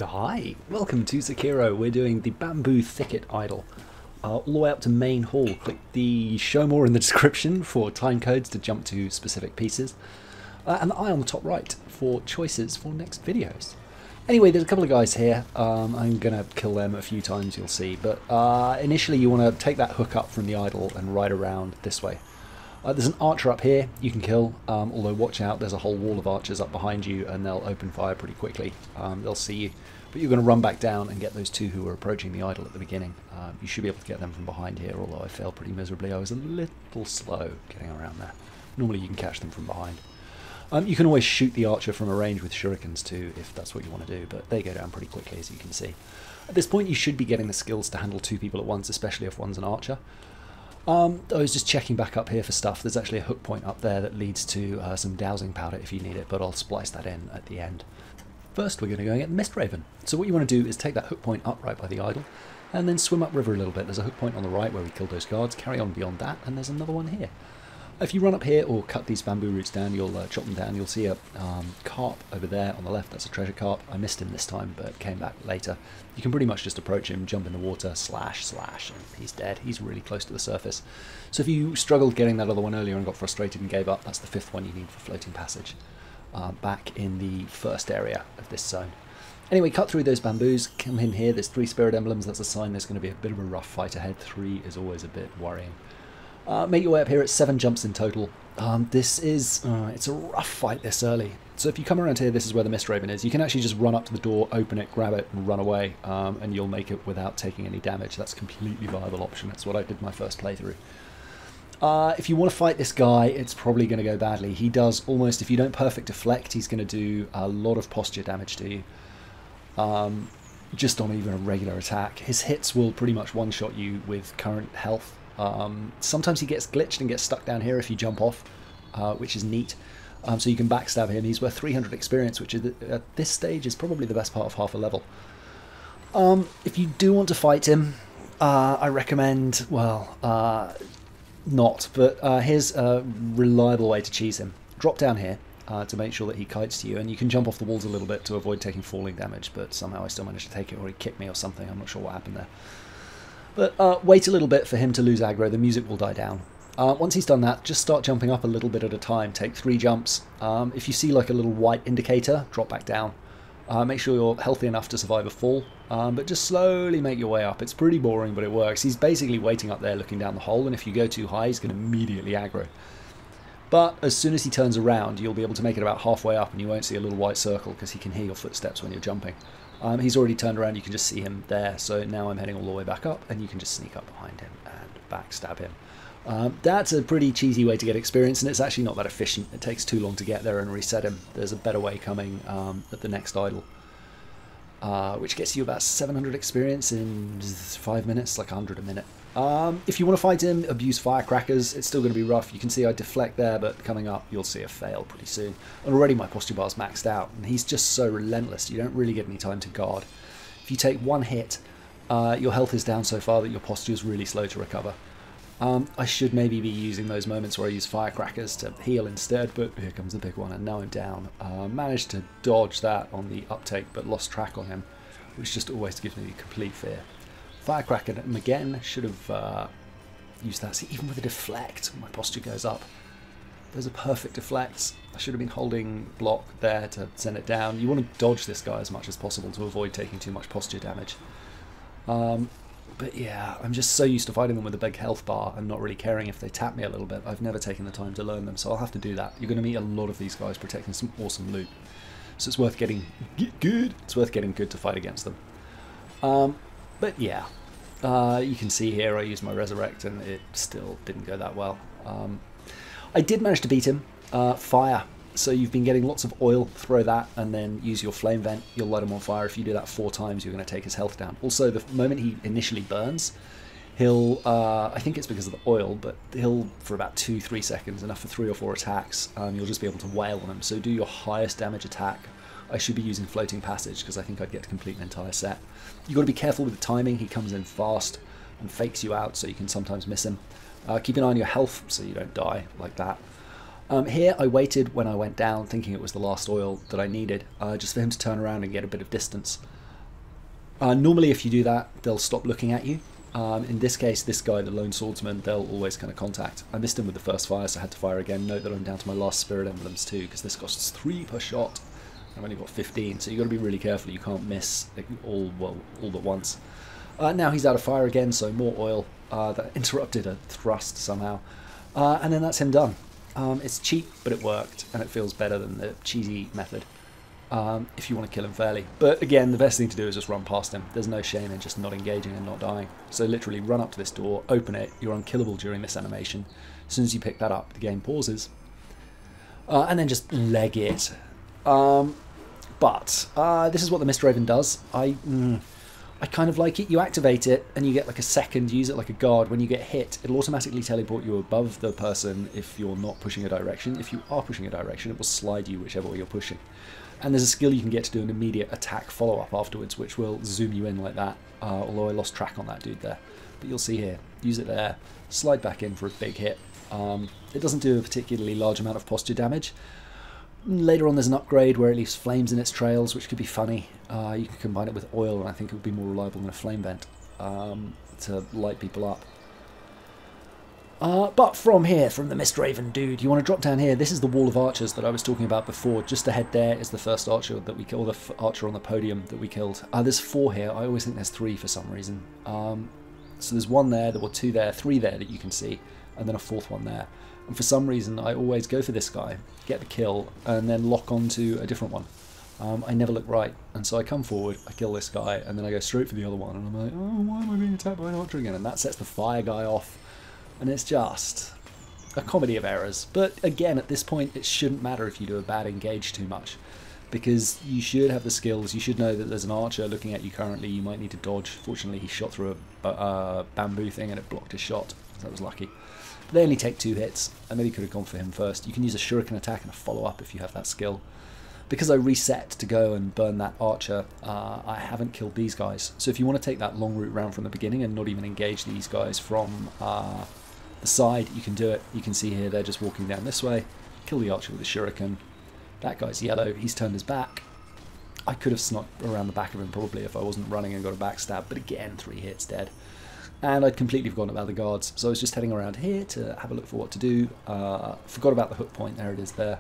Hi, welcome to Sekiro. We're doing the Bamboo Thicket idol. All the way up to main hall. Click the show more in the description for time codes to jump to specific pieces. And the eye on the top right for choices for next videos. Anyway, there's a couple of guys here. I'm going to kill them a few times, you'll see. But initially you want to take that hook up from the idol and ride around this way. There's an archer up here you can kill, although watch out, there's a whole wall of archers up behind you and they'll open fire pretty quickly. They'll see you, but you're going to run back down and get those two who were approaching the idol at the beginning. You should be able to get them from behind here, although I failed pretty miserably. I was a little slow getting around there. Normally you can catch them from behind. You can always shoot the archer from a range with shurikens too, if that's what you want to do, but they go down pretty quickly, as you can see. At this point you should be getting the skills to handle two people at once, especially if one's an archer. I was just checking back up here for stuff. There's actually a hook point up there that leads to some dowsing powder if you need it, but I'll splice that in at the end. First we're going to go and get the Mist Raven. So what you want to do is take that hook point up right by the idol, and then swim upriver a little bit. There's a hook point on the right where we killed those guards, carry on beyond that, and there's another one here. If you run up here or cut these bamboo roots down, you'll chop them down, you'll see a carp over there on the left. That's a treasure carp. I missed him this time, but came back later. You can pretty much just approach him, jump in the water, slash, and he's dead. He's really close to the surface. So if you struggled getting that other one earlier and got frustrated and gave up, that's the fifth one you need for floating passage, back in the first area of this zone. Anyway, cut through those bamboos, come in here. There's 3 spirit emblems. That's a sign there's going to be a bit of a rough fight ahead. 3 is always a bit worrying. Make your way up here. It's 7 jumps in total. It's a rough fight this early. So if you come around here, this is where the Mist Raven is. You can actually just run up to the door, open it, grab it, and run away, and you'll make it without taking any damage. That's a completely viable option. That's what I did my first playthrough. If you want to fight this guy, it's probably going to go badly. He does almost, if you don't perfect deflect, he's going to do a lot of posture damage to you. Just on even a regular attack. His hits will pretty much one-shot you with current health. Sometimes he gets glitched and gets stuck down here if you jump off, which is neat. So you can backstab him. He's worth 300 experience, which is at this stage is probably the best part of half a level. If you do want to fight him, I recommend, well, not, but here's a reliable way to cheese him. Drop down here to make sure that he kites to you, and you can jump off the walls a little bit to avoid taking falling damage, but somehow I still managed to take it, or he kicked me or something. I'm not sure what happened there. But wait a little bit for him to lose aggro, the music will die down. Once he's done that, just start jumping up a little bit at a time. Take 3 jumps. If you see like a little white indicator, drop back down. Make sure you're healthy enough to survive a fall, but just slowly make your way up. It's pretty boring, but it works. He's basically waiting up there looking down the hole, and if you go too high, he's going to immediately aggro. But as soon as he turns around, you'll be able to make it about halfway up, and you won't see a little white circle because he can hear your footsteps when you're jumping. He's already turned around, you can just see him there, so now I'm heading all the way back up, and you can just sneak up behind him and backstab him. That's a pretty cheesy way to get experience, and it's actually not that efficient. It takes too long to get there and reset him. There's a better way coming at the next idol, which gets you about 700 experience in 5 minutes, like 100 a minute. If you want to fight him, abuse firecrackers. It's still going to be rough. You can see I deflect there, but coming up you'll see a fail pretty soon. And already my posture bar's maxed out, and he's just so relentless. You don't really get any time to guard. If you take 1 hit, your health is down so far that your posture is really slow to recover. I should maybe be using those moments where I use firecrackers to heal instead, but here comes the big one, and now I'm down. Managed to dodge that on the uptake, but lost track on him, which just always gives me complete fear. Firecracker him again, should have used that. See, even with a deflect, my posture goes up. There's a perfect deflect. I should have been holding block there to send it down. You want to dodge this guy as much as possible to avoid taking too much posture damage. But yeah, I'm just so used to fighting them with a big health bar and not really caring if they tap me a little bit. I've never taken the time to learn them, so I'll have to do that. You're going to meet a lot of these guys protecting some awesome loot, so it's worth getting good. It's worth getting good to fight against them. But yeah, you can see here I used my resurrect and it still didn't go that well. I did manage to beat him. Fire. So you've been getting lots of oil, throw that, and then use your flame vent. You'll light him on fire. If you do that 4 times, you're going to take his health down. Also, the moment he initially burns, he'll, I think it's because of the oil, but he'll, for about 2-3 seconds, enough for 3 or 4 attacks, you'll just be able to wail on him. So do your highest damage attack. I should be using floating passage because I think I'd get to complete an entire set. You've got to be careful with the timing. He comes in fast and fakes you out, so you can sometimes miss him. Keep an eye on your health so you don't die like that. Here I waited when I went down, thinking it was the last oil that I needed, just for him to turn around and get a bit of distance. Normally if you do that, they'll stop looking at you. In this case, this guy, the lone swordsman, they'll always kind of contact. I missed him with the first fire, so I had to fire again. Note that I'm down to my last spirit emblems too, because this costs 3 per shot. I've only got 15, so you've got to be really careful. You can't miss all but once. Now he's out of fire again, so more oil. That interrupted a thrust somehow. And then that's him done. It's cheap, but it worked, and it feels better than the cheesy method. If you want to kill him fairly. But again, the best thing to do is just run past him. There's no shame in just not engaging and not dying. So literally run up to this door, open it, you're unkillable during this animation. As soon as you pick that up, the game pauses. And then just leg it. But this is what the Mist Raven does. I kind of like it. You activate it and you get like a second, use it like a guard. When you get hit, it'll automatically teleport you above the person if you're not pushing a direction. If you are pushing a direction, it will slide you whichever way you're pushing. And there's a skill you can get to do an immediate attack follow-up afterwards, which will zoom you in like that, although I lost track on that dude there. But you'll see here, use it there, slide back in for a big hit. It doesn't do a particularly large amount of posture damage. Later on there's an upgrade where it leaves flames in its trails, which could be funny. You can combine it with oil, and I think it would be more reliable than a flame vent to light people up. But from here, from the Mist Raven dude, you want to drop down here. This is the wall of archers that I was talking about before. Just ahead there is the first archer that we killed, the archer on the podium that we killed. There's 4 here. I always think there's 3 for some reason. So there's 1 there, there were 2 there, 3 there that you can see, and then a 4th one there. And for some reason, I always go for this guy, get the kill, and then lock onto a different one. I never look right, and so I come forward, I kill this guy, and then I go straight for the other one, and I'm like, oh, why am I being attacked by an archer again? And that sets the fire guy off. And it's just a comedy of errors. But again, at this point, it shouldn't matter if you do a bad engage too much, because you should have the skills. You should know that there's an archer looking at you currently. You might need to dodge. Fortunately, he shot through a bamboo thing and it blocked his shot. So that was lucky. But they only take 2 hits. I maybe could have gone for him first. You can use a shuriken attack and a follow-up if you have that skill. Because I reset to go and burn that archer, I haven't killed these guys. So if you want to take that long route round from the beginning and not even engage these guys from the side, you can do it. You can see here they're just walking down this way. Kill the archer with a shuriken. That guy's yellow, he's turned his back. I could have snuck around the back of him probably if I wasn't running and got a backstab, but again, 3 hits dead. And I'd completely forgotten about the guards, so I was just heading around here to have a look for what to do. Forgot about the hook point, there it is there.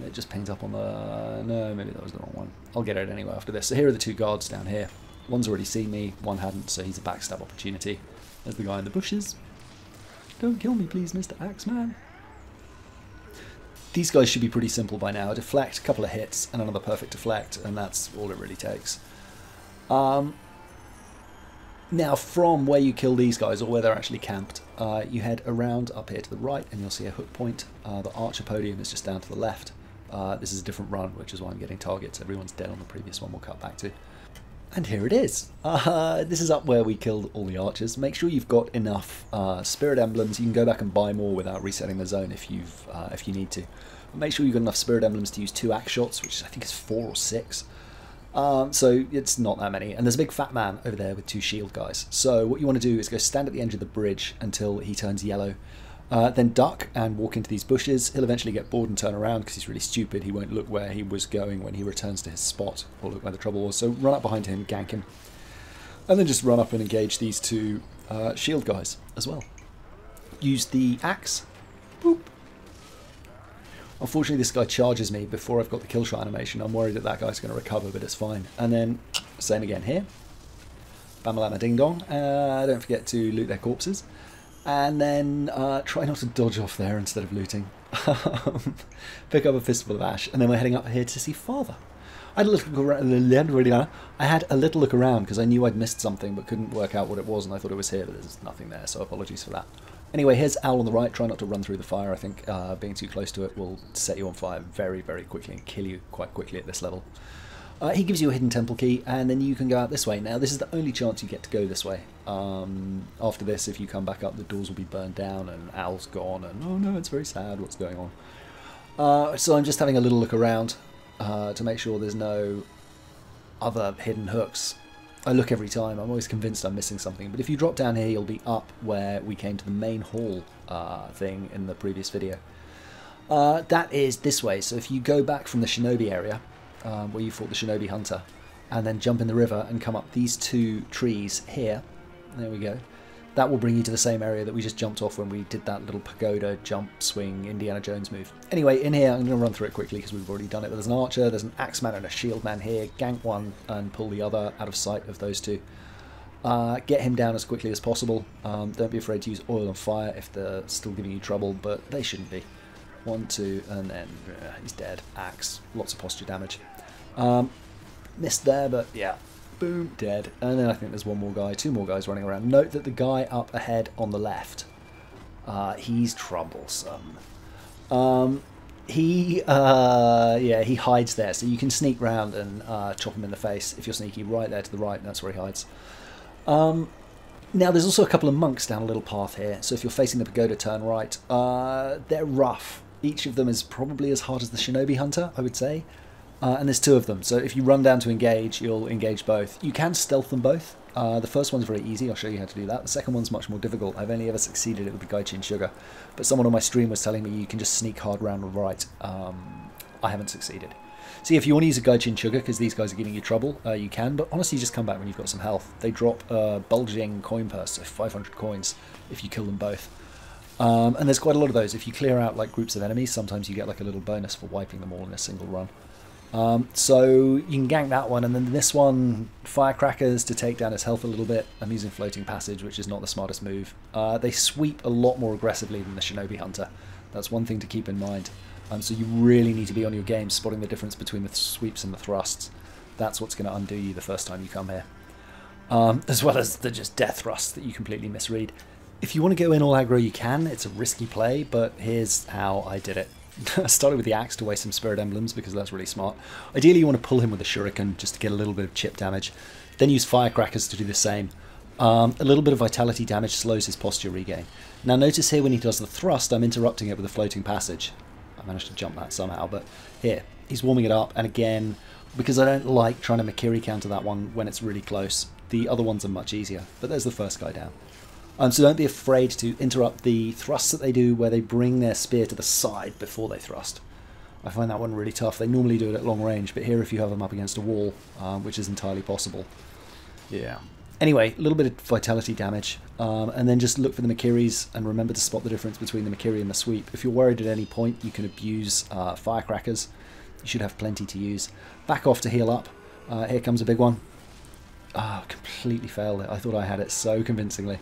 It just pings up on the... no, maybe that was the wrong one. I'll get it anyway after this. So here are the 2 guards down here. One's already seen me, one hadn't, so he's a backstab opportunity. There's the guy in the bushes. Don't kill me, please, Mr. Axeman. These guys should be pretty simple by now. Deflect, a couple of hits, and another perfect deflect, and that's all it really takes. Now, from where you kill these guys, or where they're actually camped, you head around up here to the right, and you'll see a hook point. The archer podium is just down to the left. This is a different run, which is why I'm getting targets. Everyone's dead on the previous one we'll cut back to. And here it is. This is up where we killed all the archers. Make sure you've got enough spirit emblems. You can go back and buy more without resetting the zone if you need to. But make sure you've got enough spirit emblems to use 2 axe shots, which I think is 4 or 6. So it's not that many. And there's a big fat man over there with 2 shield guys. So what you want to do is go stand at the edge of the bridge until he turns yellow. Then duck and walk into these bushes. He'll eventually get bored and turn around because he's really stupid. He won't look where he was going when he returns to his spot, or look where the trouble was. So run up behind him, gank him, and then just run up and engage these 2 shield guys as well. Use the axe. Boop. Unfortunately, this guy charges me before I've got the kill shot animation. I'm worried that that guy's going to recover, but it's fine. And then same again here. Bamalama ding dong. Don't forget to loot their corpses. And then try not to dodge off there instead of looting. Pick up a fistful of ash, and then we're heading up here to see Father. I had a little look around because I knew I'd missed something but couldn't work out what it was, and I thought it was here, but there's nothing there, so apologies for that. Anyway, here's Owl on the right. Try not to run through the fire. I think being too close to it will set you on fire very, very quickly and kill you quite quickly at this level. He gives you a hidden temple key, and then you can go out this way. Now, this is the only chance you get to go this way. After this, if you come back up, the doors will be burned down, and Owl's gone, and oh no, it's very sad, what's going on? So I'm just having a little look around to make sure there's no other hidden hooks. I look every time, I'm always convinced I'm missing something, but if you drop down here, you'll be up where we came to the main hall thing in the previous video. That is this way, so if you go back from the shinobi area, where you fought the shinobi hunter, and then jump in the river and come up these 2 trees here. There we go. That will bring you to the same area that we just jumped off when we did that little pagoda jump swing Indiana Jones move. Anyway, in here, I'm going to run through it quickly because we've already done it. But there's an archer, there's an axeman and a shield man here. Gank one and pull the other out of sight of those 2. Get him down as quickly as possible. Don't be afraid to use oil and fire if they're still giving you trouble, but they shouldn't be. 1, 2, and then he's dead. Axe, lots of posture damage. Missed there, but yeah. Boom, dead. And then I think there's 1 more guy, 2 more guys running around. Note that the guy up ahead on the left, he's troublesome. He hides there, so you can sneak round and chop him in the face if you're sneaky. Right there to the right, that's where he hides. Now there's also a couple of monks down a little path here, so if you're facing the pagoda, turn right. They're rough. Each of them is probably as hard as the shinobi hunter, I would say. And there's 2 of them, so if you run down to engage, you'll engage both. You can stealth them both. The first one's very easy, I'll show you how to do that. The second one's much more difficult. I've only ever succeeded it with the Gaijin Sugar. But someone on my stream was telling me you can just sneak hard round and right. I haven't succeeded. See, if you want to use a Gaijin Sugar, because these guys are giving you trouble, you can, but honestly just come back when you've got some health. They drop a Bulging coin purse, so 500 coins if you kill them both. And there's quite a lot of those. If you clear out like groups of enemies, sometimes you get like a little bonus for wiping them all in a single run. So you can gank that one, and then this one, firecrackers to take down his health a little bit. I'm using floating passage, which is not the smartest move. They sweep a lot more aggressively than the shinobi hunter. That's one thing to keep in mind. So you really need to be on your game, spotting the difference between the sweeps and the thrusts. That's what's going to undo you the first time you come here. As well as the just death thrusts that you completely misread. If you want to go in all aggro, you can. It's a risky play, but here's how I did it. I started with the axe to waste some spirit emblems because that's really smart. Ideally you want to pull him with a shuriken just to get a little bit of chip damage. Then use firecrackers to do the same. A little bit of vitality damage slows his posture regain. Now notice here when he does the thrust, I'm interrupting it with a floating passage. I managed to jump that somehow, but here, he's warming it up, and again, because I don't like trying to Makiri counter that one when it's really close, the other ones are much easier. But there's the first guy down. So don't be afraid to interrupt the thrusts that they do where they bring their spear to the side before they thrust. I find that one really tough. They normally do it at long range, but here if you have them up against a wall, which is entirely possible. Yeah. Anyway, a little bit of vitality damage, and then just look for the Makiris and remember to spot the difference between the Makiri and the sweep. If you're worried at any point, you can abuse firecrackers. You should have plenty to use. Back off to heal up. Here comes a big one. Ah, completely failed it. I thought I had it so convincingly.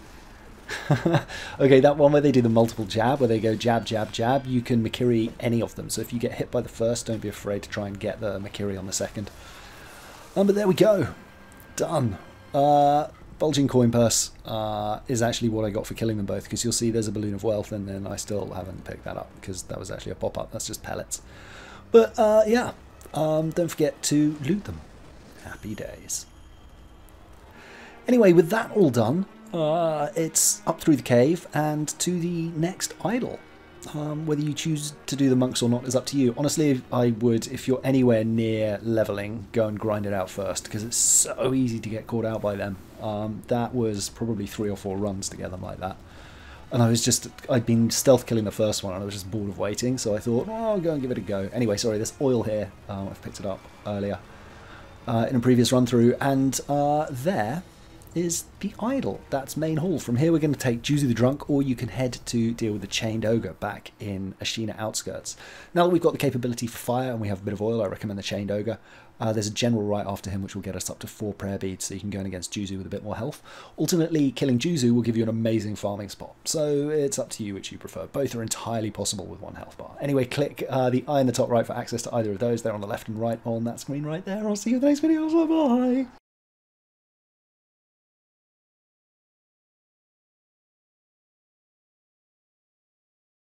Okay, that one where they do the multiple jab, where they go jab, jab, jab, you can Makiri any of them. So if you get hit by the first, don't be afraid to try and get the Makiri on the second. But there we go. Done. Bulging coin purse is actually what I got for killing them both, because you'll see there's a balloon of wealth, and then I still haven't picked that up because that was actually a pop-up. That's just pellets. But yeah, don't forget to loot them. Happy days. Anyway, with that all done, it's up through the cave and to the next idol. Whether you choose to do the monks or not is up to you. Honestly, I would, if you're anywhere near leveling, go and grind it out first, because it's so easy to get caught out by them. That was probably 3 or 4 runs to get them like that. And I'd been stealth killing the first one and I was just bored of waiting, so I thought, oh, I'll go and give it a go. Anyway, sorry, there's oil here. I've picked it up earlier in a previous run through, and there is the idol. That's main hall. From here we're going to take Juzu the Drunk, or you can head to deal with the Chained Ogre back in Ashina Outskirts. Now that we've got the capability for fire and we have a bit of oil, I recommend the Chained Ogre. There's a general right after him which will get us up to 4 prayer beads, so you can go in against Juzu with a bit more health. Ultimately, killing Juzu will give you an amazing farming spot, so it's up to you which you prefer. Both are entirely possible with 1 health bar. Anyway, click the eye in the top right for access to either of those. They're on the left and right on that screen right there. I'll see you in the next video. Bye bye!